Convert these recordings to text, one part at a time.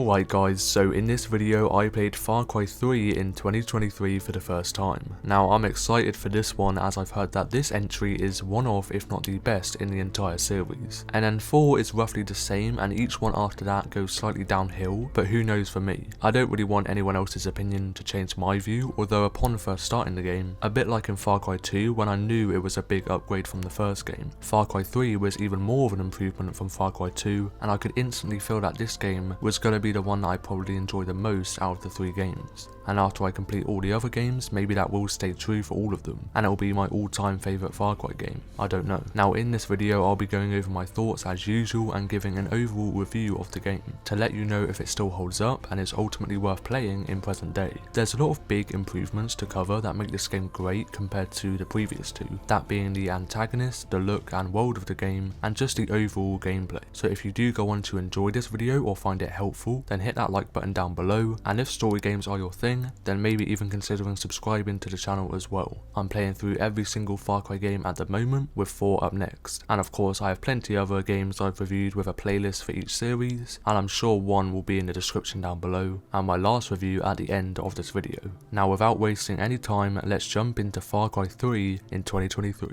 Alright guys, so in this video I played Far Cry 3 in 2023 for the first time. Now I'm excited for this one as I've heard that this entry is one of, if not the best in the entire series. And then 4 is roughly the same and each one after that goes slightly downhill, but who knows for me. I don't really want anyone else's opinion to change my view, although upon first starting the game, a bit like in Far Cry 2 when I knew it was a big upgrade from the first game, Far Cry 3 was even more of an improvement from Far Cry 2 and I could instantly feel that this game was going to be the one that I probably enjoy the most out of the 3 games. And after I complete all the other games, maybe that will stay true for all of them, and it will be my all-time favourite Far Cry game, I don't know. Now in this video I'll be going over my thoughts as usual and giving an overall review of the game, to let you know if it still holds up and is ultimately worth playing in present day. There's a lot of big improvements to cover that make this game great compared to the previous 2, that being the antagonist, the look and world of the game, and just the overall gameplay. So if you do go on to enjoy this video or find it helpful, then hit that like button down below, and if story games are your thing, then maybe even considering subscribing to the channel as well. I'm playing through every single Far Cry game at the moment, with 4 up next, and of course I have plenty other games I've reviewed with a playlist for each series, and I'm sure one will be in the description down below, and my last review at the end of this video. Now without wasting any time, let's jump into Far Cry 3 in 2023.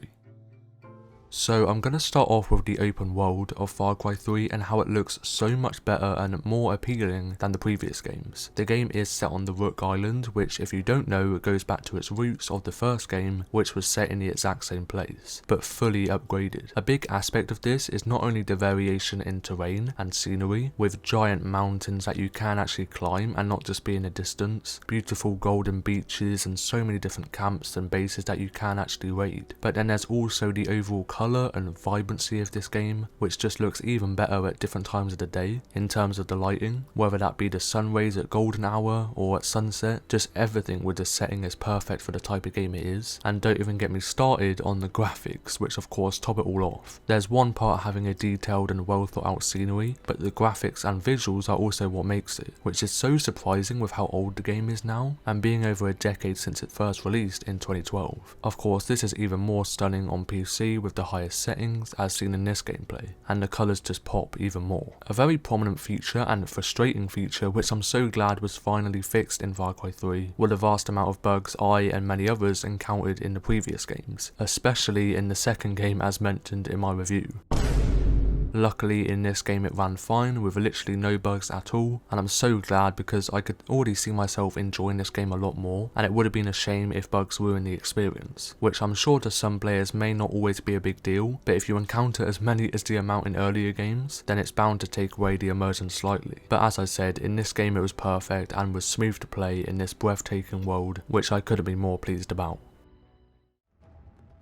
So I'm going to start off with the open world of Far Cry 3 and how it looks so much better and more appealing than the previous games. The game is set on the Rook Island, which if you don't know goes back to its roots of the first game, which was set in the exact same place, but fully upgraded. A big aspect of this is not only the variation in terrain and scenery, with giant mountains that you can actually climb and not just be in the distance, beautiful golden beaches and so many different camps and bases that you can actually raid, but then there's also the overall colour and vibrancy of this game, which just looks even better at different times of the day in terms of the lighting, whether that be the sun rays at golden hour or at sunset. Just everything with the setting is perfect for the type of game it is, and don't even get me started on the graphics, which of course top it all off. There's one part having a detailed and well thought out scenery, but the graphics and visuals are also what makes it, which is so surprising with how old the game is now and being over a decade since it first released in 2012. Of course this is even more stunning on PC with the highest settings as seen in this gameplay, and the colours just pop even more. A very prominent feature and frustrating feature which I'm so glad was finally fixed in Far Cry 3 were the vast amount of bugs I and many others encountered in the previous games, especially in the second game as mentioned in my review. Luckily in this game it ran fine with literally no bugs at all, and I'm so glad because I could already see myself enjoying this game a lot more, and it would have been a shame if bugs ruined the experience, which I'm sure to some players may not always be a big deal, but if you encounter as many as the amount in earlier games, then it's bound to take away the immersion slightly. But as I said, in this game it was perfect and was smooth to play in this breathtaking world, which I couldn't be more pleased about.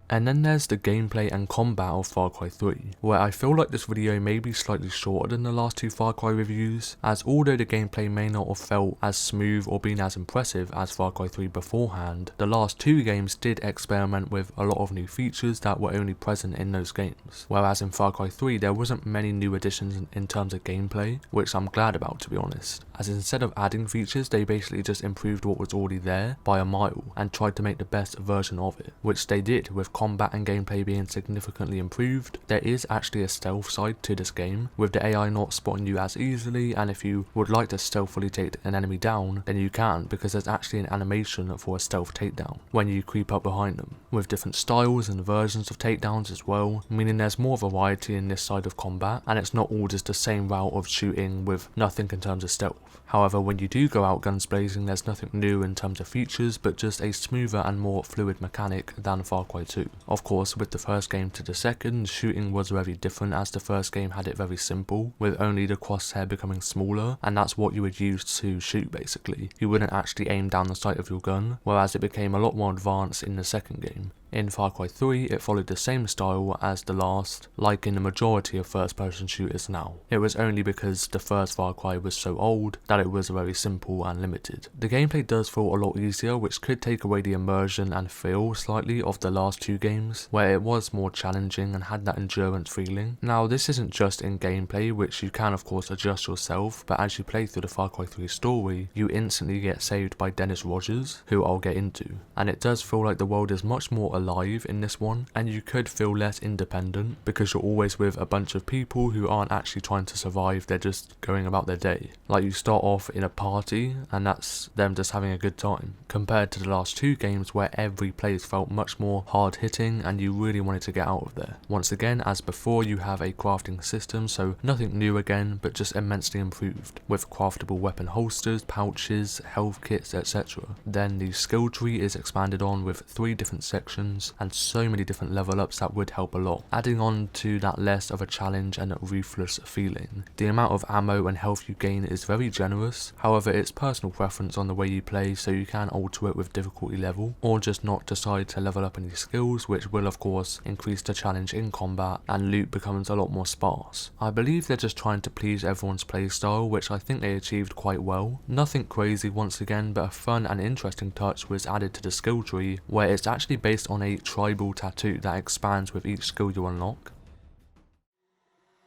And then there's the gameplay and combat of Far Cry 3, where I feel like this video may be slightly shorter than the last 2 Far Cry reviews, as although the gameplay may not have felt as smooth or been as impressive as Far Cry 3 beforehand, the last 2 games did experiment with a lot of new features that were only present in those games, whereas in Far Cry 3 there wasn't many new additions in terms of gameplay, which I'm glad about to be honest, as instead of adding features they basically just improved what was already there by a mile and tried to make the best version of it, which they did with combat and gameplay being significantly improved. There is actually a stealth side to this game, with the AI not spotting you as easily, and if you would like to stealthily take an enemy down, then you can, because there's actually an animation for a stealth takedown when you creep up behind them, with different styles and versions of takedowns as well, meaning there's more variety in this side of combat, and it's not all just the same route of shooting with nothing in terms of stealth. However, when you do go out guns blazing, there's nothing new in terms of features, but just a smoother and more fluid mechanic than Far Cry 2. Of course, with the first game to the second, shooting was very different, as the first game had it very simple, with only the crosshair becoming smaller, and that's what you would use to shoot basically. You wouldn't actually aim down the sight of your gun, whereas it became a lot more advanced in the second game. In Far Cry 3, it followed the same style as the last, like in the majority of first-person shooters now. It was only because the first Far Cry was so old that it was very simple and limited. The gameplay does feel a lot easier, which could take away the immersion and feel slightly of the last 2 games, where it was more challenging and had that endurance feeling. Now this isn't just in gameplay, which you can of course adjust yourself, but as you play through the Far Cry 3 story, you instantly get saved by Dennis Rogers, who I'll get into, and it does feel like the world is much more alive alive in this one, and you could feel less independent because you're always with a bunch of people who aren't actually trying to survive, they're just going about their day. Like, you start off in a party and that's them just having a good time, compared to the last two games where every place felt much more hard hitting and you really wanted to get out of there. Once again, as before, you have a crafting system, so nothing new again, but just immensely improved, with craftable weapon holsters, pouches, health kits, etc. Then the skill tree is expanded on with 3 different sections and so many different level ups that would help a lot, adding on to that less of a challenge and ruthless feeling. The amount of ammo and health you gain is very generous, however it's personal preference on the way you play, so you can alter it with difficulty level, or just not decide to level up any skills, which will of course increase the challenge in combat and loot becomes a lot more sparse. I believe they're just trying to please everyone's playstyle, which I think they achieved quite well. Nothing crazy once again, but a fun and interesting touch was added to the skill tree, where it's actually based on a tribal tattoo that expands with each skill you unlock.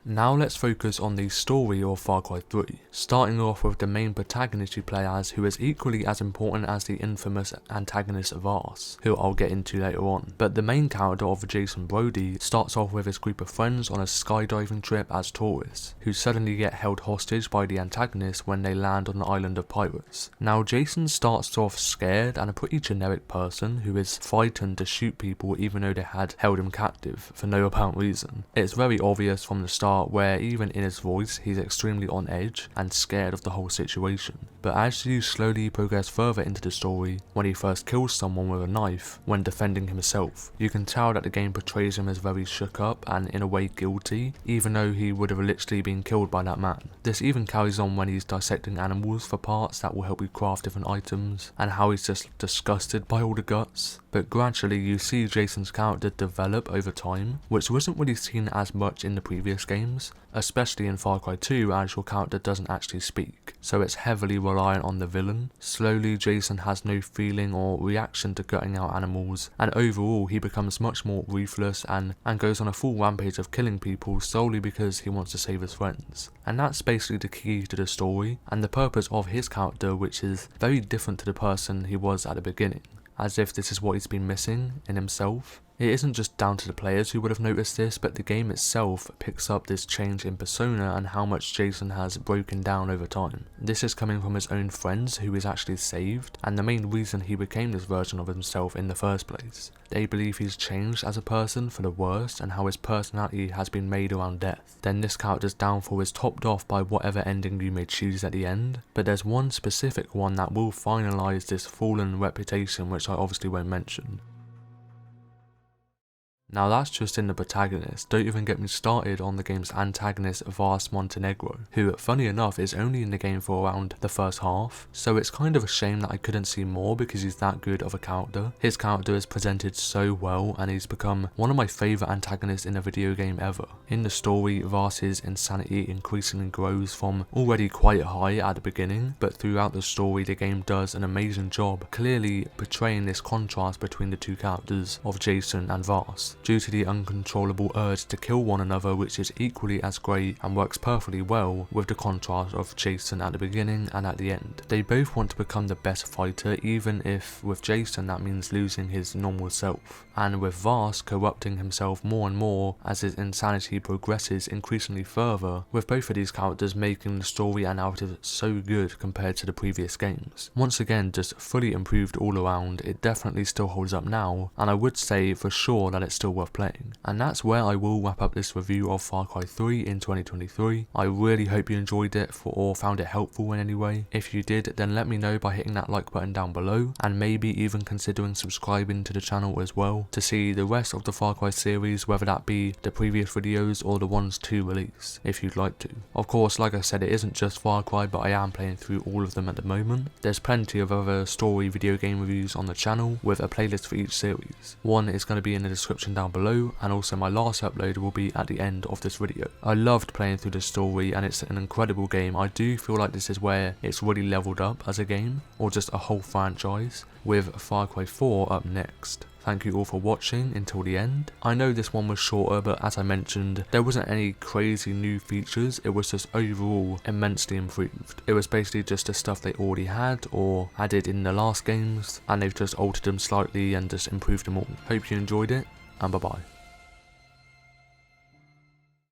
Now let's focus on the story of Far Cry 3, starting off with the main protagonist you play as, who is equally as important as the infamous antagonist Vars, who I'll get into later on. But the main character of Jason Brody starts off with his group of friends on a skydiving trip as tourists, who suddenly get held hostage by the antagonist when they land on the island of pirates. Now Jason starts off scared and a pretty generic person who is frightened to shoot people even though they had held him captive for no apparent reason. It's very obvious from the start, where even in his voice he's extremely on edge and scared of the whole situation. But as you slowly progress further into the story, when he first kills someone with a knife when defending himself, you can tell that the game portrays him as very shook up and in a way guilty, even though he would have literally been killed by that man. This even carries on when he's dissecting animals for parts that will help you craft different items, and how he's just disgusted by all the guts. But gradually you see Jason's character develop over time, which wasn't really seen as much in the previous games, especially in Far Cry 2 as your character doesn't actually speak, so it's heavily reliant on the villain. Slowly Jason has no feeling or reaction to gutting out animals, and overall he becomes much more ruthless and goes on a full rampage of killing people solely because he wants to save his friends. And that's basically the key to the story and the purpose of his character, which is very different to the person he was at the beginning, as if this is what he's been missing in himself. It isn't just down to the players who would have noticed this, but the game itself picks up this change in persona and how much Jason has broken down over time. This is coming from his own friends who he's actually saved, and the main reason he became this version of himself in the first place. They believe he's changed as a person for the worst and how his personality has been made around death. Then this character's downfall is topped off by whatever ending you may choose at the end, but there's one specific one that will finalise this fallen reputation, which I obviously won't mention. Now that's just in the protagonist, don't even get me started on the game's antagonist Vars Montenegro, who funny enough is only in the game for around the first half, so it's kind of a shame that I couldn't see more because he's that good of a character. His character is presented so well and he's become one of my favourite antagonists in a video game ever. In the story, Vars' insanity increasingly grows from already quite high at the beginning, but throughout the story the game does an amazing job clearly portraying this contrast between the two characters of Jason and Vars, due to the uncontrollable urge to kill one another, which is equally as great and works perfectly well with the contrast of Jason at the beginning and at the end. They both want to become the best fighter, even if with Jason that means losing his normal self, and with Vars corrupting himself more and more as his insanity progresses increasingly further, with both of these characters making the story and narrative so good compared to the previous games. Once again, just fully improved all around. It definitely still holds up now, and I would say for sure that it's still worth playing. And that's where I will wrap up this review of Far Cry 3 in 2023. I really hope you enjoyed it or found it helpful in any way. If you did, then let me know by hitting that like button down below, and maybe even considering subscribing to the channel as well to see the rest of the Far Cry series, whether that be the previous videos or the ones to release, if you'd like to. Of course, like I said, it isn't just Far Cry, but I am playing through all of them at the moment. There's plenty of other story video game reviews on the channel with a playlist for each series. One is going to be in the description down below, and also my last upload will be at the end of this video. I loved playing through the story and it's an incredible game. I do feel like this is where it's really leveled up as a game, or just a whole franchise. with Far Cry 4 up next. Thank you all for watching until the end. I know this one was shorter, but as I mentioned, there wasn't any crazy new features, it was just overall immensely improved. It was basically just the stuff they already had or added in the last games, and they've just altered them slightly and just improved them all. Hope you enjoyed it, and bye bye.